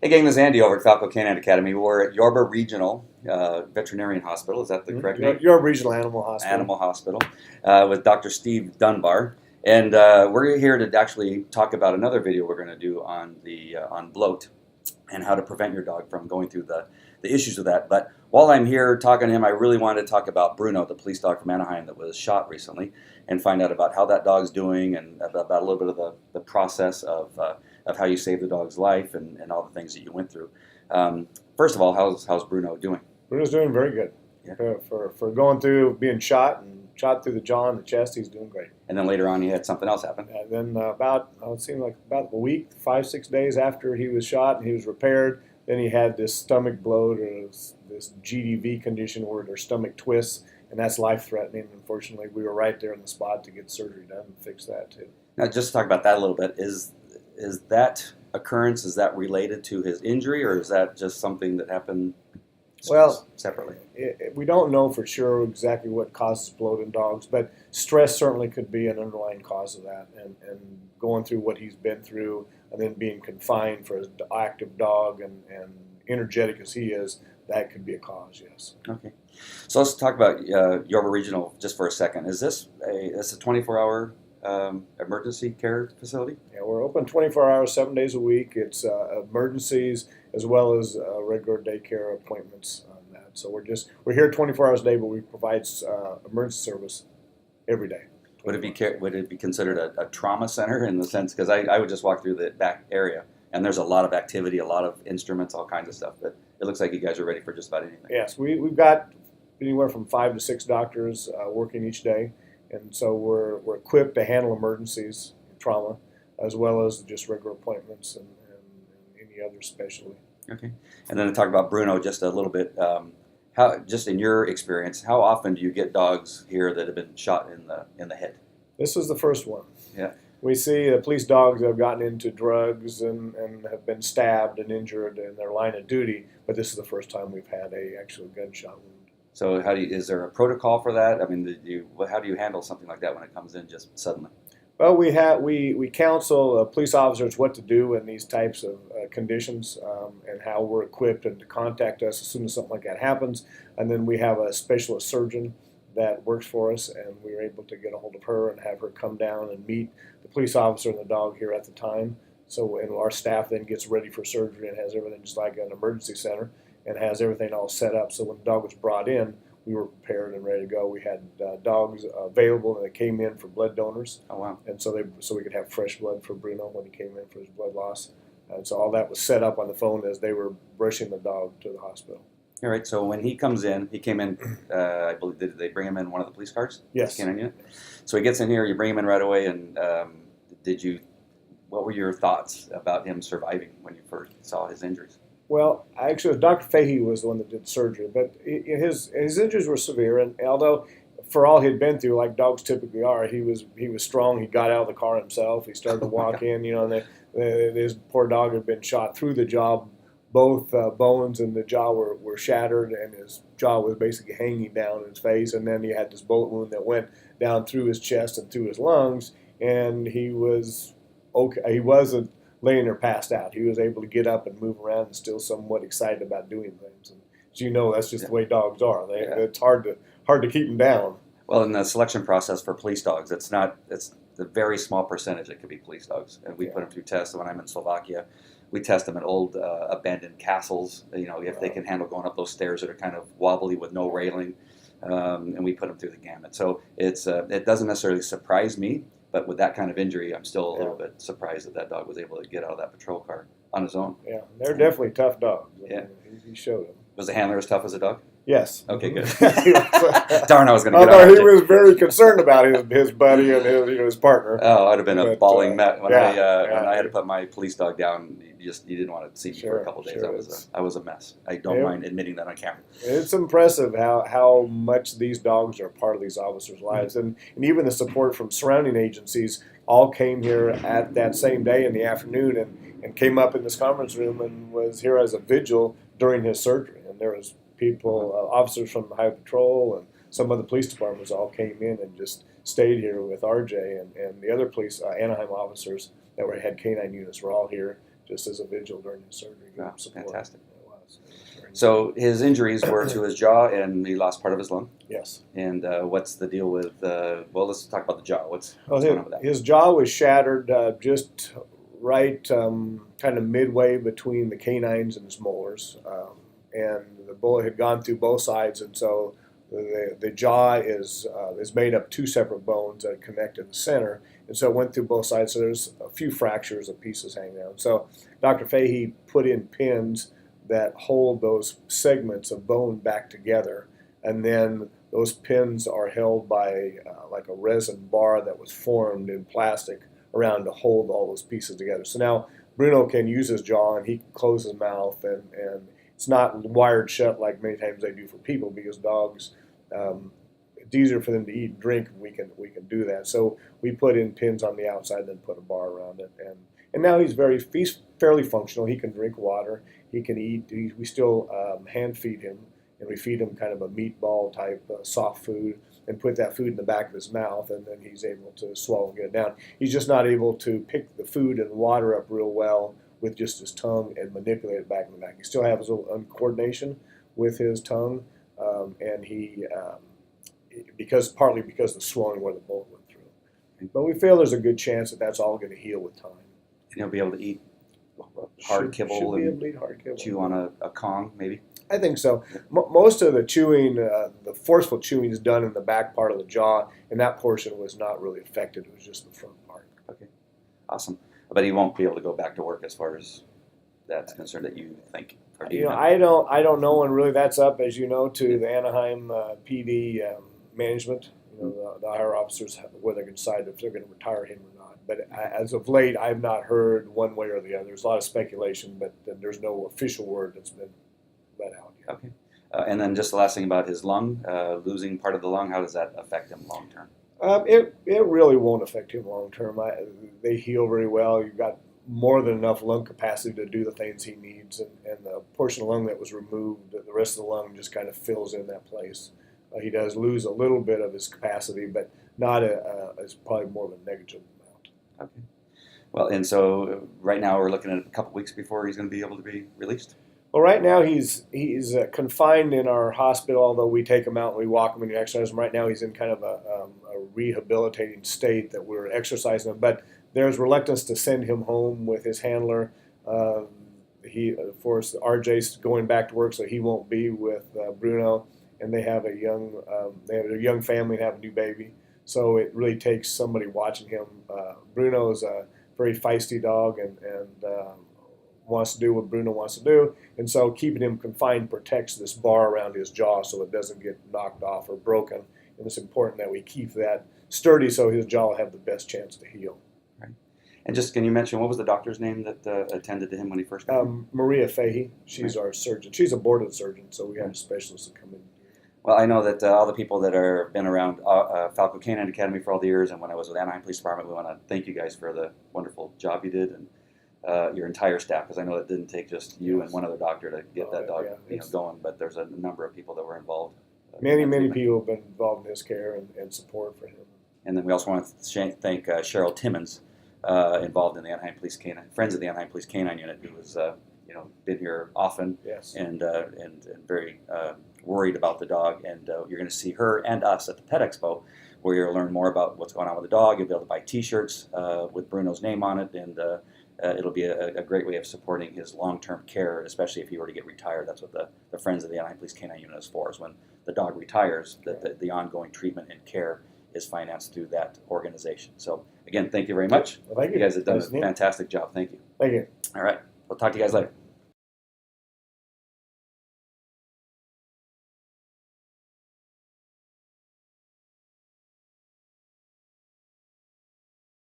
Hey gang, this is Andy over at Falco Canine Academy. We're at Yorba Regional Veterinarian Hospital. Is that the correct name? Your regional animal hospital. Animal Hospital with Dr. Steve Dunbar. And we're here to actually talk about another video we're going to do on bloat and how to prevent your dog from going through the issues of that. But while I'm here talking to him, I really wanted to talk about Bruno, the police dog from Anaheim that was shot recently, and find out about how that dog's doing and about a little bit of the process of how you saved the dog's life and all the things that you went through. First of all, how's Bruno doing? Bruno's doing very good. Yeah. For going through being shot through the jaw and the chest, he's doing great. And then later on, he had something else happen. And then it seemed like about a week, 5-6 days after he was shot and he was repaired, then he had this stomach bloat or this GDV condition where their stomach twists, and that's life-threatening. Unfortunately, we were right there on the spot to get surgery done and fix that too. Now, just to talk about that a little bit, is that occurrence, is that related to his injury, or is that just something that happened separately? We don't know for sure exactly what causes bloat in dogs, but stress certainly could be an underlying cause of that. And going through what he's been through and then being confined for an active dog and energetic as he is, that could be a cause, yes. Okay. So let's talk about Yorba Regional just for a second. Is this a 24-hour emergency care facility? Yeah, we're open 24 hours, 7 days a week. It's emergencies as well as regular daycare appointments on that. So we're here 24 hours a day, but we provide emergency service every day. Would it be considered a trauma center in the sense, because I would just walk through the back area and there's a lot of activity, a lot of instruments, all kinds of stuff, but it looks like you guys are ready for just about anything. Yes, we've got anywhere from 5 to 6 doctors working each day. And so we're equipped to handle emergencies, trauma, as well as just regular appointments and any other specialty. Okay. And then to talk about Bruno just a little bit, how, just in your experience, how often do you get dogs here that have been shot in the head? This was the first one. Yeah. We see police dogs that have gotten into drugs and have been stabbed and injured in their line of duty, but this is the first time we've had a actual gunshot wound. So is there a protocol for that? I mean, how do you handle something like that when it comes in just suddenly? Well, we counsel police officers what to do in these types of conditions and how we're equipped and to contact us as soon as something like that happens. And then we have a specialist surgeon that works for us, and we were able to get a hold of her and have her come down and meet the police officer and the dog here at the time. So and our staff then gets ready for surgery and has everything just like an emergency center and has everything all set up. So when the dog was brought in, we were prepared and ready to go. We had dogs available, and they came in for blood donors. Oh, wow. And so we could have fresh blood for Bruno when he came in for his blood loss. And so all that was set up on the phone as they were brushing the dog to the hospital. All right, so when he comes in, he came in, I believe, did they bring him in one of the police cars? Yes. So he gets in here, you bring him in right away, and what were your thoughts about him surviving when you first saw his injuries? Well, actually, Dr. Fahey was the one that did surgery, but his injuries were severe, and although for all he'd been through, like dogs typically are, he was strong. He got out of the car himself. He started to walk in, and his poor dog had been shot through the jaw. Both bones in the jaw were shattered, and his jaw was basically hanging down in his face, and then he had this bullet wound that went down through his chest and through his lungs, and he was okay. He wasn't laying there passed out. He was able to get up and move around and still somewhat excited about doing things. And as you know, that's just the way dogs are. It's hard to keep them down. Well, in the selection process for police dogs, it's a very small percentage that could be police dogs. And we put them through tests. When I'm in Slovakia, we test them at old abandoned castles, if they can handle going up those stairs that are kind of wobbly with no railing. And we put them through the gamut. So it doesn't necessarily surprise me. But with that kind of injury, I'm still a little bit surprised that dog was able to get out of that patrol car on his own. Yeah, they're definitely tough dogs. Yeah. He showed them. Was the handler as tough as a dog? Yes. Okay, good. Darn, I was going to get out. He was very concerned about his buddy and his partner. Oh, I'd have been a bawling mess when I had to put my police dog down. You didn't want to see me for a couple of days. I was a mess. I don't mind admitting that on camera. It's impressive how much these dogs are part of these officers' lives, and even the support from surrounding agencies all came here at that same day in the afternoon and came up in this conference room and was here as a vigil during his surgery. And there was people, officers from the Highway Patrol and some of the police departments all came in and just stayed here with RJ and the other police, Anaheim officers that had canine units were all here just as a vigil during his surgery. Wow, Support. fantastic. It was very So his injuries were to his jaw, and he lost part of his lung. yes. And what's the deal with? Well, let's talk about the jaw. What's Well, going on with that? his jaw was shattered just right, kind of midway between the canines and his molars, and the bullet had gone through both sides, and so the jaw is made up two separate bones that connect in the center, and so it went through both sides. So there's a few fractures of pieces hanging out. So Dr. Fahey put in pins that hold those segments of bone back together, and then those pins are held by like a resin bar that was formed in plastic around to hold all those pieces together. So now Bruno can use his jaw and he can close his mouth, and it's not wired shut like many times they do for people, because dogs, it's easier for them to eat and drink. We can do that. So we put in pins on the outside and then put a bar around it, and now he's fairly functional. He can drink water. He can eat. We still hand feed him, and we feed him kind of a meatball type soft food, and put that food in the back of his mouth, and then he's able to swallow and get it down. He's just not able to pick the food and water up real well with just his tongue and manipulate it back in the back. He still has a little uncoordination with his tongue, and partly because of the swelling where the bullet went through. But we feel there's a good chance that that's all going to heal with time. And he'll be able to eat hard kibble should be able and to eat hard kibble. chew on a Kong, maybe. I think so. Most of the chewing, the forceful chewing, is done in the back part of the jaw, and that portion was not really affected. It was just the front part. Okay, awesome. But he won't be able to go back to work as far as that's concerned, that you think. Or do you know? I don't know, and really that's up, as you know, to the Anaheim PD management. The higher officers, whether they can decide if they're going to retire him or not. But as of late, I've not heard one way or the other. There's a lot of speculation, but there's no official word that's been let out yet. Okay. And then just the last thing about his lung, losing part of the lung, how does that affect him long term? It really won't affect him long term. They heal very well. You've got more than enough lung capacity to do the things he needs, and the portion of the lung that was removed, the rest of the lung just kind of fills in that place. He does lose a little bit of his capacity, but not it's probably more of a negligible amount. Okay. Well, and so right now we're looking at a couple weeks before he's going to be able to be released. Well, right now he's confined in our hospital, although we take him out and we walk him and we exercise him. Right now he's in kind of a rehabilitating state that we're exercising him, but there's reluctance to send him home with his handler. He, of course, RJ's going back to work, so he won't be with Bruno, and they have a young family and have a new baby. So it really takes somebody watching him. Bruno is a very feisty dog and wants to do what Bruno wants to do, and so keeping him confined protects this bar around his jaw so it doesn't get knocked off or broken. And it's important that we keep that sturdy so his jaw will have the best chance to heal. Right. And just can you mention what was the doctor's name that attended to him when he first got here? Maria Fahey. She's our surgeon. She's a boarded surgeon, so we have a specialist to come in. Well, I know that all the people that have been around Falco Canine Academy for all the years, and when I was with Anaheim Police Department, we want to thank you guys for the wonderful job you did, and your entire staff, because I know it didn't take just you and one other doctor to get that dog going, but there's a number of people that were involved. Many people have been involved in his care and support for him. And then we also want to thank Cheryl Timmons, involved in the Anaheim Police Canine, Friends of the Anaheim Police Canine Unit, who has been here often, yes, and very worried about the dog. And you're going to see her and us at the Pet Expo, where you'll learn more about what's going on with the dog. You'll be able to buy T-shirts with Bruno's name on it, and it'll be a great way of supporting his long-term care, especially if he were to get retired. That's what the Friends of the Anaheim Police Canine Unit is for, is when the dog retires, that the ongoing treatment and care is financed through that organization. So, again, thank you very much. Well, thank you. You guys have done a fantastic job. Thank you. Thank you. All right. We'll talk to you guys later.